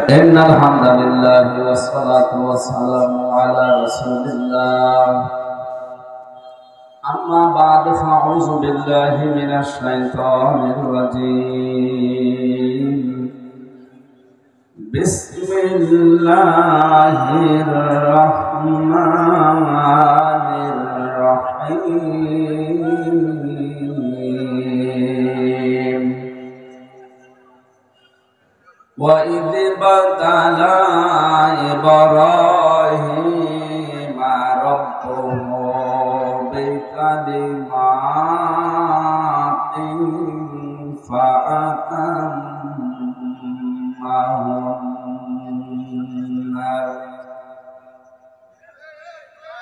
إن الحمد لله والصلاة والسلام على رسول الله أما بعد فأعوذ بالله من الشيطان الرجيم بسم الله الرحمن الرحيم وإذ ابتلى إبراهيم ربه بكلمات فأتمهن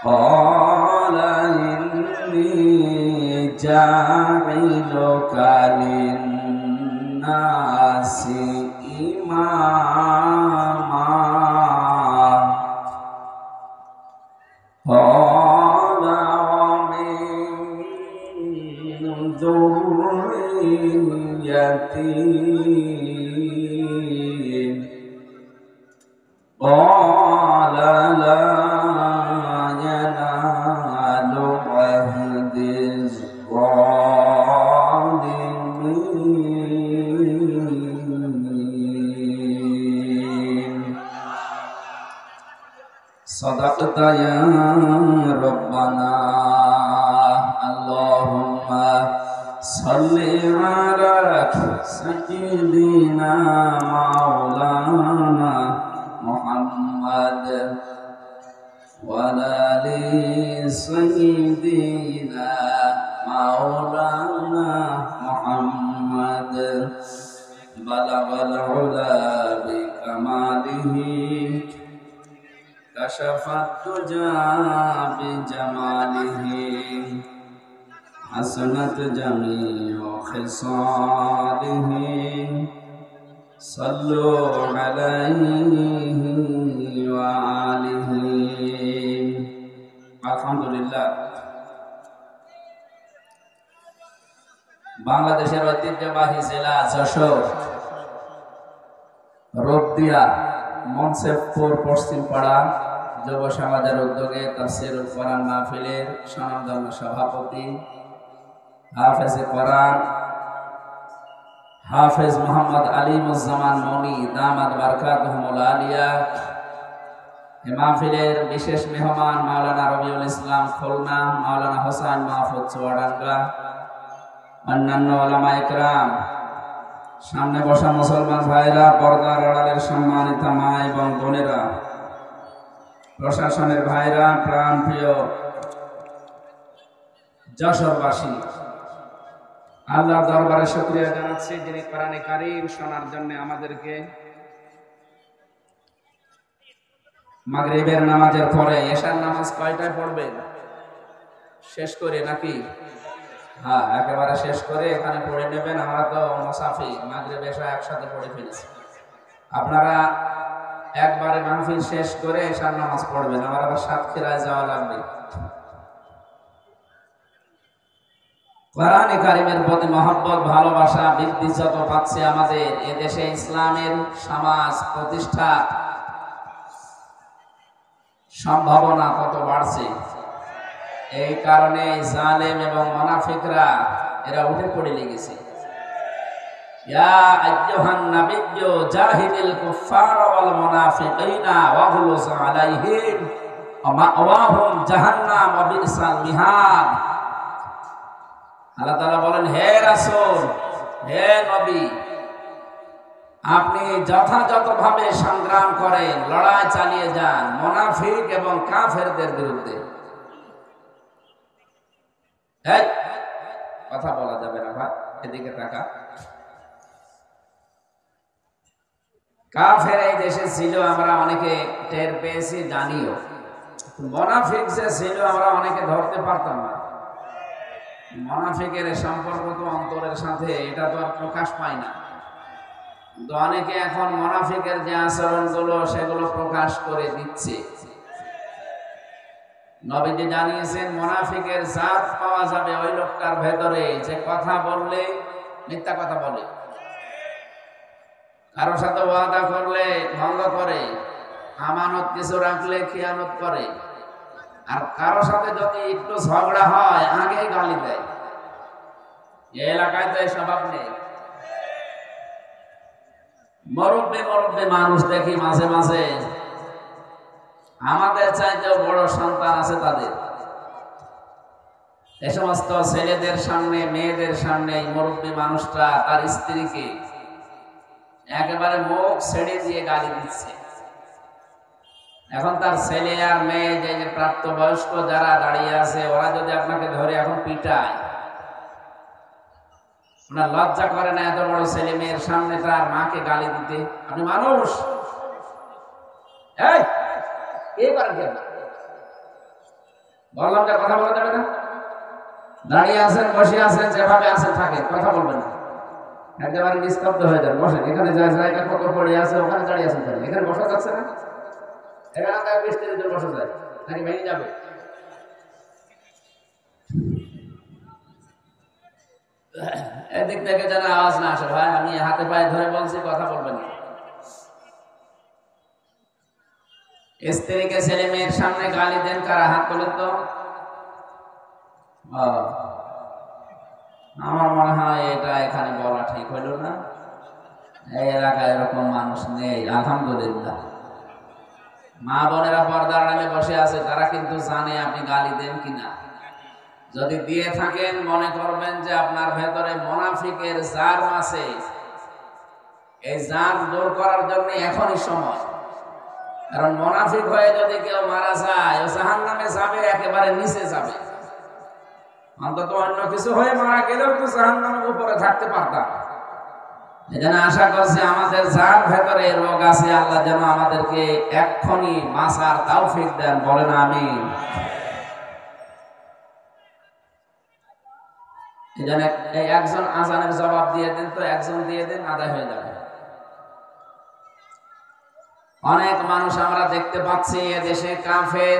قال إني جاعلك للناس إماما قال ومن ذريتي قال لا ينال عهد الظالمين صدقت يا ربنا اللهم صل على سيدنا مولانا محمد وعلى آل سيدنا مولانا محمد بلغ العلا بكماله كشف الدجى بجماله حسنت جميع خصاله صلوا عليه وآله আলহামদুলিল্লাহ। বাংলাদেশের ঐতিহ্যবাহী জেলা যশোর রোবদিয়া মনসেবপুর পশ্চিমপাড়া যুব সমাজের উদ্যোগে তাফসীরুল কোরআন মাহফিলের স্বনামধন্য সভাপতি হাফেজে কোরআন হাফেজ মোহাম্মদ আলিমুজ্জামান মনি দামাত বারকাতুহুল আলিয়া, মাহফিলের বিশেষ মেহমান মাওলানা রবিউল ইসলাম খুলনা, মাওলানা হোসেন মাহফুজ চুয়াডাঙ্গা, অন্যান্য উলামা ইকরাম, সামনে বসা মুসলমান ভাইরা, পর্দার আড়ালের সম্মানিত মা এবং বোনেরা, প্রশাসনের ভাইরা, প্রাণ প্রিয় যশোরবাসী, আল্লাহর দরবারে শুকরিয়া জানাচ্ছি যিনি কোরআনে কারীম শোনার জন্য আমাদেরকে মাগরিবের নামাজের পরে এশার নামাজ কয়টায় পড়বেন শেষ করে নাকি? হ্যাঁ, একেবারে শেষ করে এখানে পড়ে নেবেন। আমরা তো মুসাফির, মাগরিব এশা একসাথে পড়ে ফেলেছি। আপনারা একবারে মাহফিল শেষ করে এশার নামাজ পড়বেন, আমার আবার সাতক্ষীরায় যাওয়া লাগবে। কোরআনে কারীমের প্রতি মহব্বত ভালোবাসা বৃদ্ধি যত পাচ্ছে, আমাদের এদেশে ইসলামের সমাজ প্রতিষ্ঠা সম্ভাবনা তত বাড়ছে। এই কারণে জালেম এবং মুনাফিকরা এরা উঠে পড়ে লেগেছে। ইয়া আইয়ুহান নাবিয়্যু জাহিদিল কুফার ওয়াল মুনাফিকিনা ওয়াগলুজ আলাইহিম ওয়া মাওয়াহুম জাহান্নাম ওয়া বিসাল মিহাদ। আল্লাহ তাআলা বলেন, হে রাসূল, হে নবী, আপনি যথাযথভাবে সংগ্রাম করেন, লড়াই চালিয়ে যান মুনাফিক এবং কাফেরদের বিরুদ্ধে। এই কথা বলা যাবে না ভাই, এদিকে তাকা। কাফের এই দেশে ছিল, আমরা অনেকে টের পেয়েছি, জানিও। মুনাফিক যে ছিল আমরা অনেকে ধরতে পারতাম না। মুনাফিকের সম্পর্ক তো অন্তরের সাথে, এটা তো আর প্রকাশ পায় না। তো অনেকে এখন মুনাফিকের যে আচরণগুলো সেগুলো প্রকাশ করে দিচ্ছে। নবীজি জানিয়েছেন মুনাফিকের জাত পাওয়া যাবে ওই লোকটার ভেতরে যে কথা বললে মিথ্যা কথা বলে, কারোর সাথে ওয়াদা করলে ভঙ্গ আমানত কিছু রাখলে খেয়ানত করে, আর কারো সাথে যদি একটু ঝগড়া হয় আগে গালি দেয়। এই এলাকায় তো এসব আপনি মুরব্বি মানুষ দেখি মাঝে মাঝে, আমাদের চাইতেও বড় সন্তান আছে তাদের। এ সমস্ত ছেলেদের সামনে মেয়েদের সামনে এই মুরব্বি মানুষটা তার স্ত্রীকে একেবারে মুখ ছেড়ে দিয়ে গালি দিচ্ছে। এখন তার ছেলে আর মেয়ে যে প্রাপ্তবয়স্ক যারা দাঁড়িয়ে আছে, ওরা যদি আপনাকে ধরে এখন পিটায়, ওনার লজ্জা করে না এত বড় ছেলে মেয়ের সামনে তার মাকে গালি দিতে? আপনি মানুষ, এই করেন কেন? বললাম যে কথা বলা যাবে না। দাঁড়িয়ে আছেন, বসে আছেন, যেভাবে আছেন থাকেন, কথা বলবেন না। একেবারে নিস্তব্ধ হয়ে যান, বসেন। এখানে জায়গা কত পড়ে আছে, ওখানে দাঁড়িয়ে আছেন, এখানে বসা যাচ্ছে না। এখানে বৃষ্টির বসা যায় নাকি ভেঙে যাবে? এদিক থেকে যেন আওয়াজ না আসে। ভাই আমি হাতে পায়ে ধরে বলছি, কথা বলবেন না। স্ত্রীকে ছেলে মেয়ের সামনে গালি দেন কারা? হাত তোলেন তো। আমার মনে হয় এটা এখানে বলা ঠিক হইল না। এই এলাকায় এরকম মানুষ নেই, আলহামদুলিল্লাহ। মা বোনেরা পর্দার আড়ালে বসে আছে, তারা কিন্তু জানে আপনি গালি দেন কিনা। যদি দিয়ে থাকেন, মনে করবেন যে আপনার ভেতরে মুনাফিকের জার্ম আছে। এই জার্ম দূর করার জন্য এখনই সময়। কারণ মুনাফিক হয়ে যদি কেউ মারা যায়, ও জাহান্নামে যাবে, একেবারে নিচে যাবে। অন্তত অন্য কিছু হয়ে মারা গেলেও তো জাহান্নামের উপরে থাকতে পারতাম। এজন্য আশা করছি আমাদের যার ভেতরে রোগ আছে, আল্লাহ যেন আমাদেরকে এক্ষুনি বাঁচার তৌফিক দেন। বলেন আমিন। এজন্য এই একজন আজানের জবাব দিয়ে দেন তো, একজন দিয়ে দেন, আদায় হয়ে যাবে। অনেক মানুষ আমরা দেখতে পাচ্ছি এদেশে কাফের,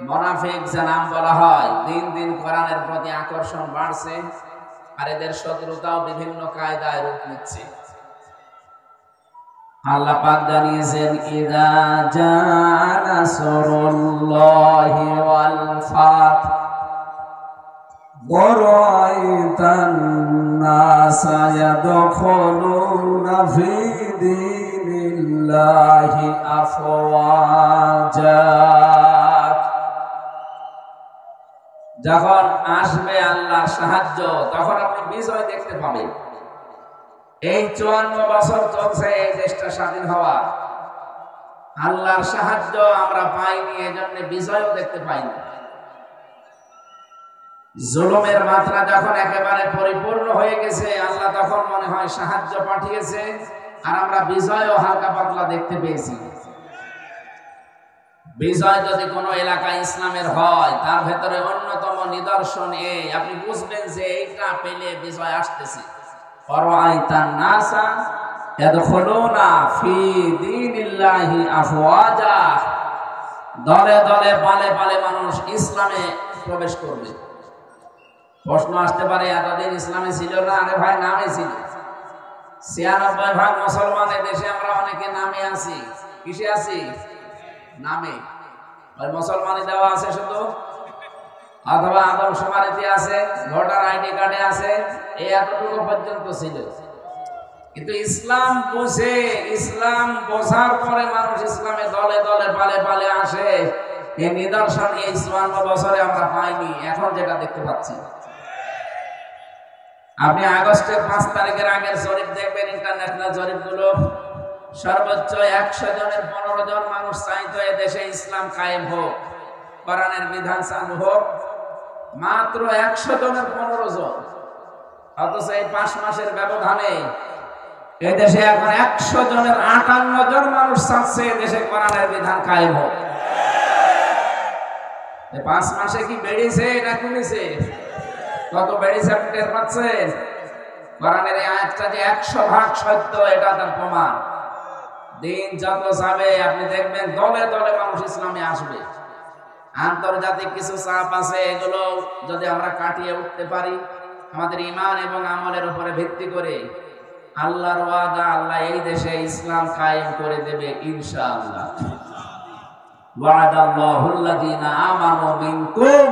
মুনাফিক যে নাম বলা হয়, দিন দিন কোরআনের প্রতি আকর্ষণ বাড়ছে, আর এদের শত্রুতাও বিভিন্ন কায়দায় রূপ নিচ্ছে। আল্লাহ পাক জানিয়েছেন, ইযা জাআ নাসরুল্লাহি ওয়াল ফাত ওয়া রাআইতান নাসা ইয়াদখুলুনা ফি দীনিল্লাহি আফওয়াজা। যখন আসবে আল্লাহর সাহায্য, তখন আপনি বিজয় দেখতে পাবেন। এই 54 বছর চলছে এই দেশটা স্বাধীন হওয়া, আল্লাহর সাহায্য আমরা পাইনি, এজন্য বিজয়ও দেখতে পাইনি। জুলুমের মাত্রা যখন একেবারে পরিপূর্ণ হয়ে গেছে, আল্লাহ তখন মনে হয় সাহায্য পাঠিয়েছে, আর আমরা বিজয়ও হালকা পাতলা দেখতে পেয়েছি। বিজয় যদি কোনো এলাকায় ইসলামের হয়, তার ভেতরে অন্যতম নিদর্শন এই, আপনি বুঝবেন যে এইটা পেলে বিজয় আসতেছে। ওয়ারাআইতান নাসা ইয়াদখুলুনা ফি দীনিল্লাহি আফওয়াজা, দলে দলে পালে পালে মানুষ ইসলামে প্রবেশ করবে। প্রশ্ন আসতে পারে, এতদিন ইসলামে ছিল না? আরে ভাই, নামে ছিল। 96% মুসলমান দেশে, আমরা অনেকে নামে আছি। কিসে আছি? নামে। ওই মুসলমানি দেওয়া আছে শুধু, অথবা আদমশুমারিতে আছে, ভোটার আইডি কার্ডে আছে, এই এতটুকু পর্যন্ত ছিল। কিন্তু ইসলাম বুঝে, ইসলাম বোঝার পরে মানুষ ইসলামে দলে দলে পালে পালে আসে। এই নিদর্শন এই 54 বছরে আমরা পাইনি, এখন যেটা দেখতে পাচ্ছি। আপনি আগস্টের 5 তারিখের আগের জরিপ দেখবেন, ইন্টারন্যাশনাল জরিপগুলো, সর্বোচ্চ 100 জনের 15 জন মানুষ চাইতো এ দেশে ইসলাম কায়েম হোক, কোরআনের বিধান চালু হোক। মাত্র 100 জনের 15 জন। অথচ এই 5 মাসের ব্যবধানে এই দেশে এখন 100 জনের 58 জন মানুষ চাচ্ছে এ দেশে কোরআনের বিধান কায়েম হোক। 5 মাসে কি বেড়েছে না কমেছে? কত বেড়েছে আপনি টের পাচ্ছেন? কোরআনের এই আয়াতটা যে 100% সত্য, এটা তার প্রমাণ। দিন যত যাবে আপনি দেখবেন দলে দলে মানুষ ইসলামে আসবে। আন্তর্জাতিক কিছু চাপ আছে, এগুলো যদি আমরা কাটিয়ে উঠতে পারি আমাদের ঈমান এবং আমলের উপরে ভিত্তি করে, আল্লাহর ওয়াদা, আল্লাহ এই দেশে ইসলাম কায়েম করে দেবে ইনশাআল্লাহ। ওয়া'দাল্লাহুল্লাযীনা আমানু মিনকুম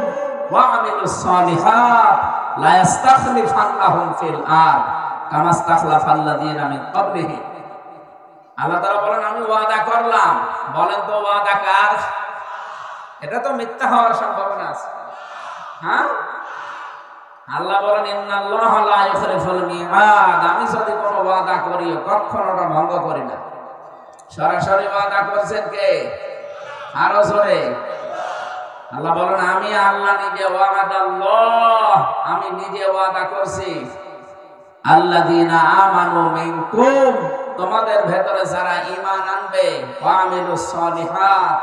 ওয়া আমিলুস সালিহাত লা ইস্তাখলিফান্নাহুম ফিল আরদ কামা ইস্তাখলাফাল্লাযীনা মিন ক্বাবলিহিম। আল্লাহ তাআলা বলেন আমি ওয়াদা করলাম। বলেন তো ওয়াদা কার? এটা তো মিথ্যা হওয়ার সম্ভাবনা আছে। হ্যাঁ, আল্লাহ বলেন ইন্নাল্লাহা লা ইউখলিফুল মিআদ। আমি যদি কোনো ওয়াদা করি কখনো ওটা ভঙ্গ করি না। সরাসরি ওয়াদা করছেন কে? আরো জোরে। আল্লাহ বলেন আমি আল্লাহ নিজে ওয়াদাল্লাহ, আমি নিজে ওয়াদা করছি। আল্লাযীনা আমানু মিনকুম, তোমাদের ভেতরে যারা ঈমান আনবে, ওয়া আমিলুস সালিহাত,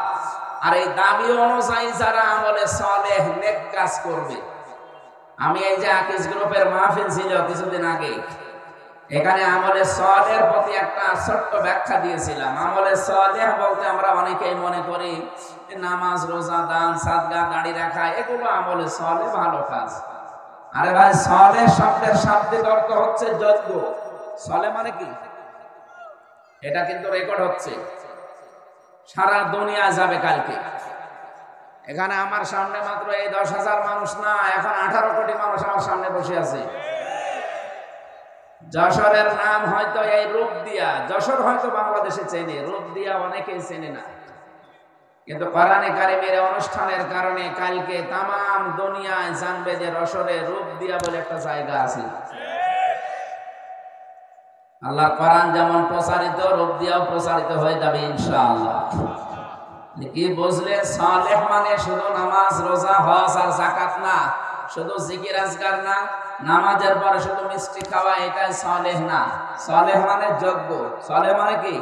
আর এই দাবি অনুযায়ী যারা আমলে সালেহ নেক কাজ করবে। আমি এই যে আকিজ গ্রুপের মাহফিল ছিল কিছুদিন আগে, এখানে আমলে সালেহের প্রতি একটা ছোট্ট ব্যাখ্যা দিয়েছিলাম। আমলে সালেহ বলতে আমরা অনেকেই মনে করি নামাজ, রোজা, দান, সাদকা, দাড়ি রাখা, এগুলো আমলে সালেহ, ভালো কাজ। আরে ভাই, সালেহ শব্দের শাব্দিক অর্থ হচ্ছে যোগ্য। সালেহ মানে কি? এটা কিন্তু রেকর্ড হচ্ছে, সারা দুনিয়া যাবে কালকে। এখানে আমার সামনে মাত্র এই 10,000 মানুষ না, এখন 18 কোটি মানুষ আমার সামনে বসে আছে। যশোরের নাম হয়তো এই রূপদিয়া, যশোর হয়তো বাংলাদেশে চেনে, রূপদিয়া অনেকেই চেনে না। কিন্তু কোরআনে কারিমের অনুষ্ঠানের কারণে কালকে তামাম দুনিয়ায় জানবে যে যশোরে রূপদিয়া বলে একটা জায়গা আছে। আল্লাহর কোরআন যেমন প্রচারিত, রূপদিয়াও প্রচারিত হয়ে যাবে ইনশাআল্লাহ। কি বুঝলে? সালেহ মানে শুধু নামাজ, রোজা, হজ আর যাকাত না, শুধু জিকির আজকার না, নামাজের পরে শুধু মিষ্টি খাওয়া, এটাই সালেহ না। সালেহ মানে যোগ্য। সালেহ মানে কি?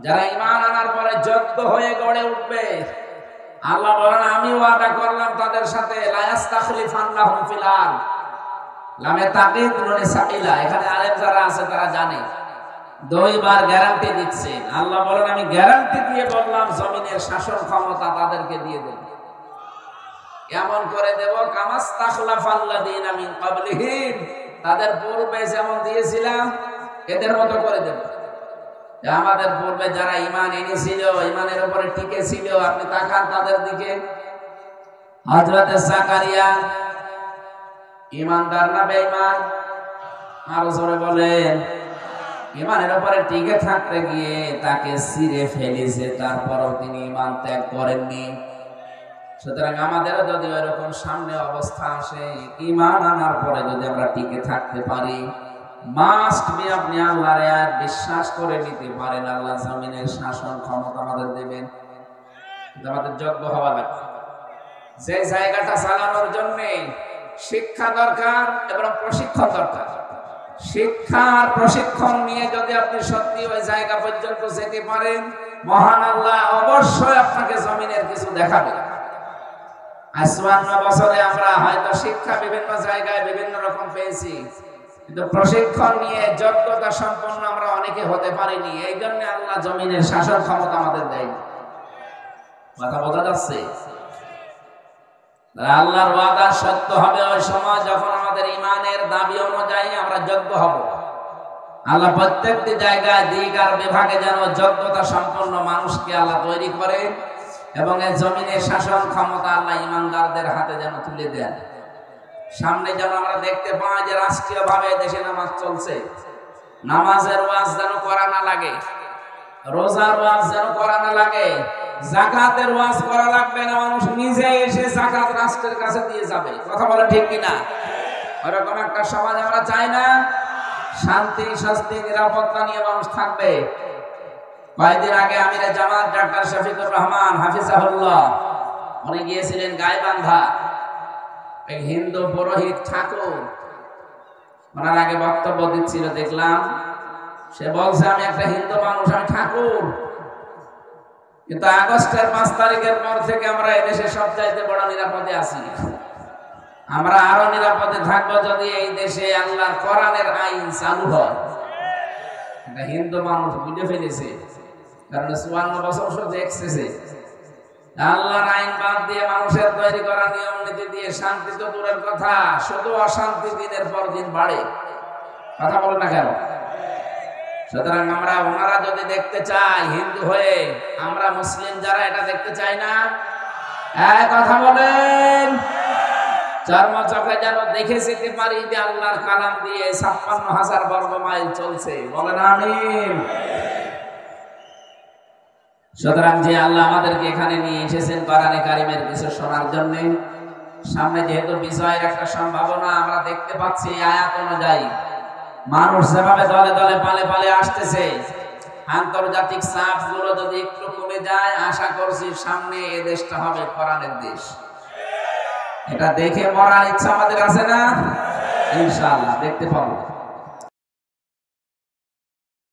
যারা ঈমান আনার পরে যোগ্য হয়ে গড়ে উঠবে। আল্লাহ বলেন আমি ওয়াদা করলাম তাদের সাথে, লা ইস্তাখলিফান্নাহুম ফিল আরদ। লামে তাকিদ নুনে সাকিলা, এখানে আলেম যারা আছে তারা জানে, দুইবার গ্যারান্টি দিচ্ছেন। আল্লাহ বলেন আমি গ্যারান্টি দিয়ে বললাম জমিনের শাসন ক্ষমতা তাদেরকে দিয়ে দেব। এমন করে দেব কামাস্তাখলাফাল্লাযীনা মিন ক্বাবলিহিম, তাদের পূর্বে যেমন দিয়েছিলাম এদের মতো করে দেব। আমাদের পূর্বে যারা ঈমান এনেছিল, ঈমানের উপরে টিকে ছিল, আপনি তাকান তাদের দিকে। হযরত জাকারিয়া ঈমানদার না বেঈমান? আরো জোরে বলেন। ঈমানের উপরে টিকে থাকতে গিয়ে তাকে ছিঁড়ে ফেলেছে, তারপরও তিনি ঈমান ত্যাগ করেননি। সুতরাং আমাদেরও যদি এরকম সামনে অবস্থা আসে, ঈমান আনার পরে যদি আমরা টিকে থাকতে পারি, মাস্ট বি আপনি আল্লাহর আয়াত বিশ্বাস করে নিতে পারেন, আল্লাহ জমিনের শাসন ক্ষমতা আমাদের দেবেন। আমাদের যোগ্য হওয়া লাগবে। যে জায়গাটা চালানোর জন্য শিক্ষা দরকার এবং প্রশিক্ষণ দরকার। শিক্ষার প্রশিক্ষণ নিয়ে যদি আপনি সত্যি ওই জায়গা পর্যন্ত যেতে পারেন, মহান আল্লাহ অবশ্যই আপনাকে জমিনের কিছু দেখাবে। ৫৪ বছরে আমরা হয়তো শিক্ষা বিভিন্ন জায়গায় বিভিন্ন রকম পেয়েছি, কিন্তু প্রশিক্ষণ নিয়ে যোগ্যতা সম্পন্ন আমরা অনেকে হতে পারিনি। এই জন্য আল্লাহ জমিনের শাসন ক্ষমতা আমাদের দেয়নি। কথা বোঝা যাচ্ছে? আল্লাহর ওয়াদা সত্য হবে ওই সময় যখন আমাদের ঈমানের দাবি অনুযায়ী আমরা যোগ্য হব। আল্লাহ প্রত্যেকটি জায়গায় দিক আর বিভাগে যেন যোগ্যতা সম্পন্ন মানুষকে আল্লাহ তৈরি করে, এবং এই জমিনের শাসন ক্ষমতা আল্লাহ ঈমানদারদের হাতে যেন তুলে দেন। সামনে যেন আমরা দেখতে পাই যে রাষ্ট্রীয়ভাবে দেশে নামাজ চলছে, নামাজের ওয়াজ যেন করা না লাগে, রোজার ওয়াজ যেন করা না লাগে, যাকাতের ওয়াজ করা লাগবে না, মানুষ নিজে এসে যাকাত রাষ্ট্রের কাছে দিয়ে যাবে। কথা বলে ঠিক কিনা? ওরকম একটা সমাজ আমরা চাই না। শান্তি, শান্তি, নিরাপত্তা নিয়ে মানুষ থাকবে। কয়েকদিন আগে আমিরে জামাত ডাক্তার শফিকুর রহমান হাফিজাহুল্লাহ উনি গিয়েছিলেন গাইবান্ধা। এক হিন্দু পুরোহিত ঠাকুর ওনার আগে বক্তব্য দিচ্ছিল, দেখলাম সে বলছে আমি একটা হিন্দু মানুষ, আমি ঠাকুর, কিন্তু আগস্টের 5 তারিখের পর থেকে আমরা এদেশে সবচাইতে বড় নিরাপদে আছি। আমরা আরো নিরাপদে থাকবো যদি এই দেশে আল্লাহর কোরআনের আইন চালু হয়। একটা হিন্দু মানুষ বুঝে ফেলেছে, কারণ 54 বছর শুধু দেখতেছে আল্লাহর আইন বাদ দিয়ে মানুষের তৈরি করা নিয়ম নীতি দিয়ে শান্তি তো দূরের কথা, শুধু অশান্তি দিনের পর দিন বাড়ে। কথা বলে না কেন? সুতরাং আমরা ওনারা যদি দেখতে চাই হিন্দু হয়ে, আমরা মুসলিম যারা এটা দেখতে চাই না? এক কথা বলেন। চর্ম চোখে যেন দেখে যেতে পারি যে আল্লাহর কালাম দিয়ে 56,000 বর্গ মাইল চলছে। বলেন আমিন। সুতরাং যে আল্লাহ আমাদেরকে এখানে নিয়ে এসেছেন কোরআনে কারিমের কিছু শোনার জন্য, সামনে যেহেতু বিষয়ের একটা সম্ভাবনা আমরা দেখতে পাচ্ছি, আয়াত অনুযায়ী মানুষ যেভাবে দলে দলে পালে পালে আসতেছে, আন্তর্জাতিক চাপ গুলো যদি একটু কমে যায়, আশা করছি সামনে এ দেশটা হবে কোরআনের দেশ। এটা দেখে মরার ইচ্ছা আমাদের আছে না? ইনশাআল্লাহ দেখতে পাবো।